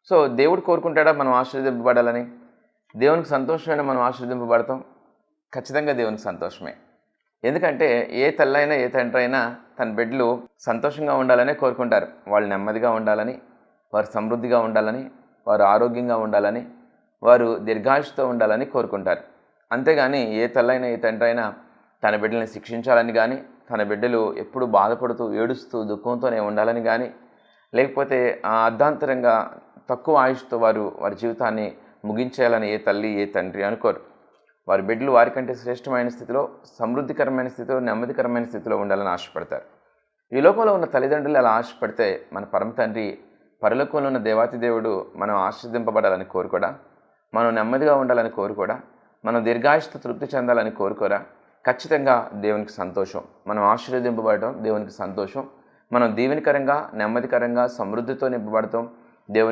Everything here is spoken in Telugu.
సో దేవుడు కోరుకుంటాడా మనం ఆశీర్వదింపబడాలని? దేవునికి సంతోషమైన మనం ఆశీర్వదింపబడతాం? ఖచ్చితంగా దేవునికి సంతోషమే. ఎందుకంటే ఏ తల్లైనా ఏ తండ్రి అయినా తన బిడ్డలు సంతోషంగా ఉండాలనే కోరుకుంటారు. వాళ్ళు నెమ్మదిగా ఉండాలని, వారు సమృద్ధిగా ఉండాలని, వారు ఆరోగ్యంగా ఉండాలని, వారు దీర్ఘాయుష్తో ఉండాలని కోరుకుంటారు. అంతేగాని ఏ తల్లైనా ఏ తండ్రి అయినా తన బిడ్డల్ని శిక్షించాలని కానీ, తన బిడ్డలు ఎప్పుడూ బాధపడుతూ ఏడుస్తూ దుఃఖంతోనే ఉండాలని కానీ, లేకపోతే అర్ధాంతరంగా తక్కువ ఆయుష్తో వారి జీవితాన్ని ముగించేయాలని ఏ తల్లి ఏ తండ్రి అనుకోరు. వారి బిడ్డలు వారికంటే శ్రేష్టమైన స్థితిలో, సమృద్ధికరమైన స్థితిలో, నెమ్మదికరమైన స్థితిలో ఉండాలని ఆశపడతారు. ఈ లోకంలో ఉన్న తల్లిదండ్రులు అలా ఆశపడితే మన పరమ తండ్రి పరలోకంలో ఉన్న దేవాతి దేవుడు మనం ఆశీర్వదింపబడాలని కోరుకోడా? మనం నెమ్మదిగా ఉండాలని కోరుకోడా? మనం దీర్ఘాయుష్తో తృప్తి చెందాలని కోరుకోరా? ఖచ్చితంగా దేవునికి సంతోషం. మనం ఆశీర్వదింపబడటం దేవునికి సంతోషం. మనం దీవెనకరంగా, నెమ్మదికరంగా, సమృద్ధితో నింపబడతాం.